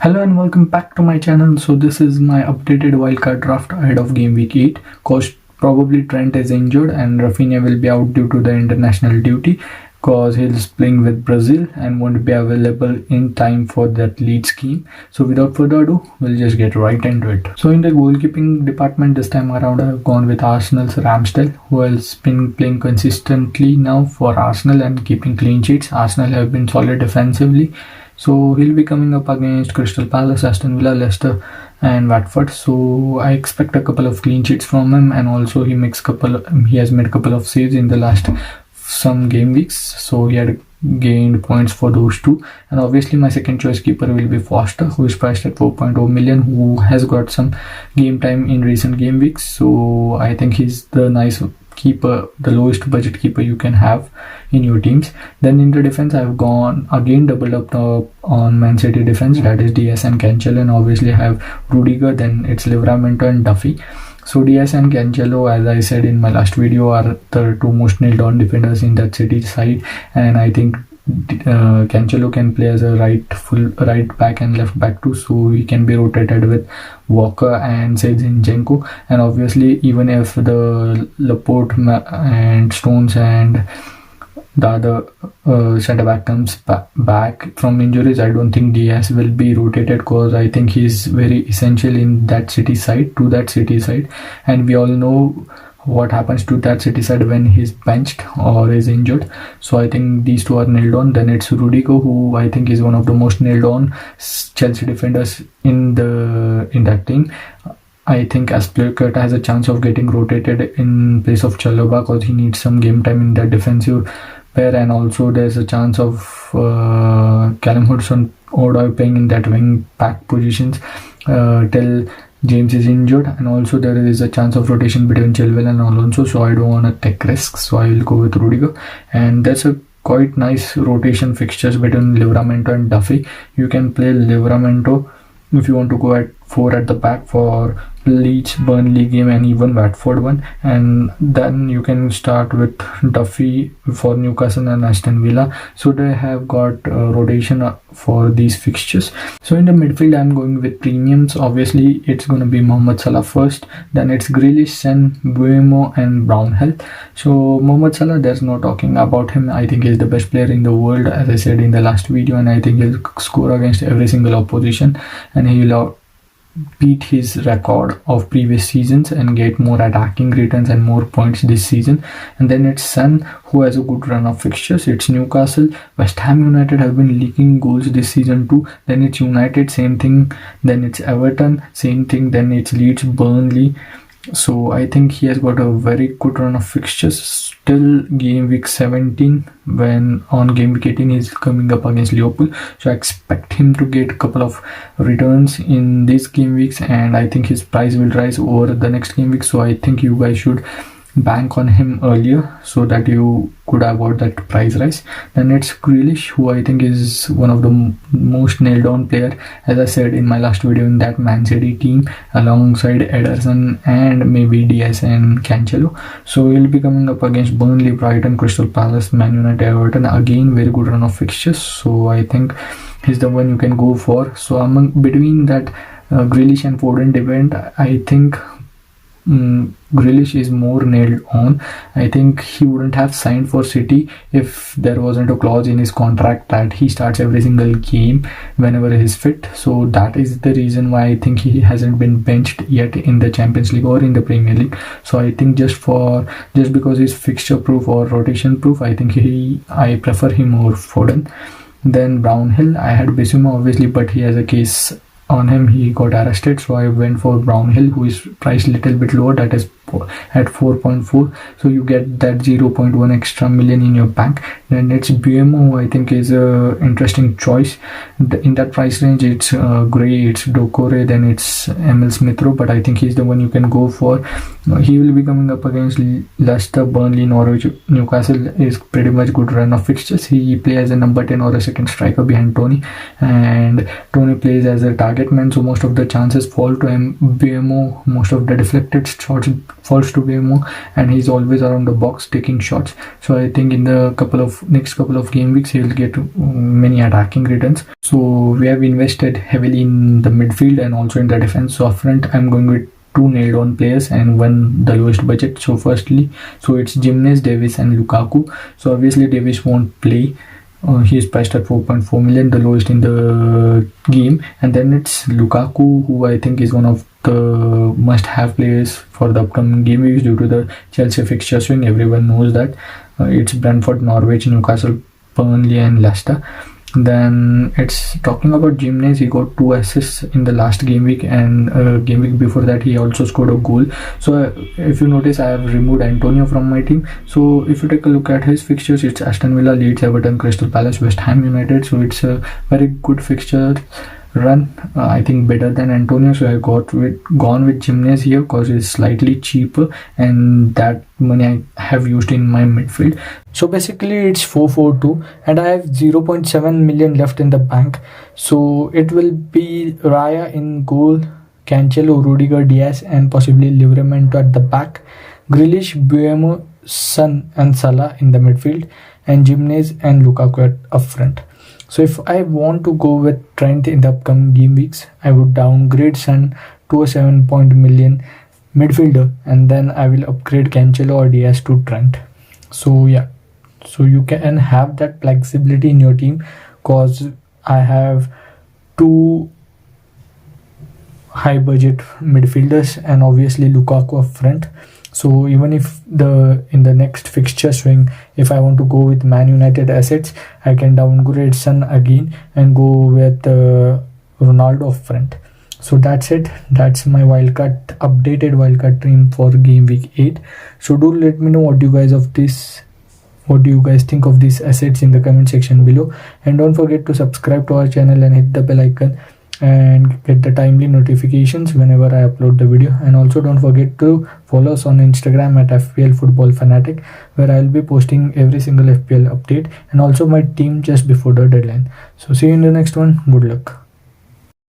Hello and welcome back to my channel. So this is my updated wildcard draft ahead of game week 8. Cause probably Trent is injured and Rafinha will be out due to the international duty cause he's playing with Brazil and won't be available in time for that lead scheme. So without further ado, we'll just get right into it. So in the goalkeeping department this time around, I've gone with Arsenal's Ramsdale, who has been playing consistently now for Arsenal and keeping clean sheets. Arsenal have been solid defensively. So he'll be coming up against Crystal Palace, Aston Villa, Leicester and Watford. So I expect a couple of clean sheets from him, and also he has made a couple of saves in the last some game weeks. So he had gained points for those two. And obviously my second choice keeper will be Foster, who is priced at 4.0 million, who has got some game time in recent game weeks. So I think he's the nice keeper, the lowest budget keeper you can have in your teams. Then in the defense, I've gone again doubled up on Man City defense, that is Diaz and Cancelo, and obviously I have Rudiger, then it's Livramento and Duffy. So Diaz and Cancelo, as I said in my last video, are the two most nailed on defenders in that City side, and I think Cancelo can play as a right back and left back too, so he can be rotated with Walker and Zinchenko. And obviously even if the Laporte and Stones and the other centre back comes back from injuries, I don't think Diaz will be rotated, because I think he's very essential in that City side, and we all know what happens to that City side when he's benched or is injured. So I think these two are nailed on. Then it's Rudiger, who I think is one of the most nailed on Chelsea defenders in that team. I think Aspilicueta has a chance of getting rotated in place of Chalobah, because he needs some game time in that defensive pair, and also there's a chance of Callum Hudson-Odoi playing in that wing back positions till James is injured, and also there is a chance of rotation between Chilwell and Alonso, so I don't want to take risks, so I will go with Rudiger. And that's a quite nice rotation fixtures between Livramento and Duffy. You can play Livramento if you want to go at 4 at the back for Leeds, Burnley game and even Watford one, and then you can start with Duffy for Newcastle and Aston Villa. So they have got rotation for these fixtures. So in the midfield, I'm going with premiums. Obviously it's going to be Mohamed Salah first, then it's Grealish, Sen, Buemo and Brownhill. So Mohamed Salah, there's no talking about him. I think he's the best player in the world, as I said in the last video, and I think he'll score against every single opposition, and he'll beat his record of previous seasons and get more attacking returns and more points this season. And then it's Son, who has a good run of fixtures. It's Newcastle, West Ham United have been leaking goals this season too. Then it's United, same thing. Then it's Everton, same thing. Then it's Leeds, Burnley. So I think he has got a very good run of fixtures till game week 17, when on game week 18 he's coming up against Liverpool. So I expect him to get a couple of returns in these game weeks, and I think his price will rise over the next game week. So I think you guys should bank on him earlier so that you could avoid that price rise. Then it's Grealish, who I think is one of the most nailed on player, as I said in my last video, in that Man City team alongside Ederson and maybe Diaz and Cancelo. So he'll be coming up against Burnley, Brighton, Crystal Palace, Man United, Everton. Again, very good run of fixtures, so I think he's the one you can go for. So between that Grealish and Foden debate, I think Grealish is more nailed on. I think he wouldn't have signed for City if there wasn't a clause in his contract that he starts every single game whenever he's fit. So that is the reason why I think he hasn't been benched yet in the Champions League or in the Premier League. So I think just because he's fixture proof or rotation proof, I think I prefer him over Foden. Then Brownhill, I had Bissouma obviously, but he has a case on him, he got arrested, so I went for Brownhill, who is priced a little bit lower, that is at 4.4, so you get that 0.1 extra million in your bank. Then it's Buemo, who I think is a interesting choice. In that price range, it's Gray, it's Dokore, then it's Emil Smith-Rowe, but I think he's the one you can go for. He will be coming up against Leicester, Burnley, Norwich. Newcastle is pretty much good run of fixtures. He plays as a number 10 or a second striker behind Tony, and Tony plays as a target man, so most of the chances fall to him. Buemo, most of the deflected shots falls to BMO, and he's always around the box taking shots. So I think in the next couple of game weeks he will get many attacking returns. So we have invested heavily in the midfield and also in the defense. So up front I'm going with 2 nailed on players and one the lowest budget. So firstly, so it's Jimenez, Davis and Lukaku. So obviously Davis won't play. He is priced at 4.4 million, the lowest in the game. And then it's Lukaku, who I think is one of the must-have players for the upcoming game weeks due to the Chelsea fixture swing. Everyone knows that it's Brentford, Norwich, Newcastle, Burnley and Leicester. Then it's talking about Jimenez. He got 2 assists in the last game week, and game week before that he also scored a goal. So if you notice, I have removed Antonio from my team. So if you take a look at his fixtures, it's Aston Villa, Leeds, Everton, Crystal Palace, West Ham United. So it's a very good fixture run. I think better than Antonio, so I gone with Jimenez here because it's slightly cheaper and that money I have used in my midfield. So basically it's 4-4-2 and I have 0.7 million left in the bank. So it will be Raya in goal, Cancelo, Rudiger, Diaz and possibly Livramento at the back, Grealish, Buemo, Son and Salah in the midfield, and Jimenez and Lukaku up front. So if I want to go with Trent in the upcoming game weeks, I would downgrade Son to a 7 million midfielder, and then I will upgrade Cancelo or Diaz to Trent. So yeah, so you can have that flexibility in your team because I have 2 high budget midfielders and obviously Lukaku up front. So even if in the next fixture swing, if I want to go with Man United assets, I can downgrade Son again and go with Ronaldo up front. So that's it. That's my updated wildcard team for game week 8. So do let me know what do you guys think of these assets in the comment section below, and don't forget to subscribe to our channel and hit the bell icon and get the timely notifications whenever I upload the video. And also don't forget to follow us on Instagram at FPL Football Fanatic, where I'll be posting every single FPL update and also my team just before the deadline. So see you in the next one. Good luck.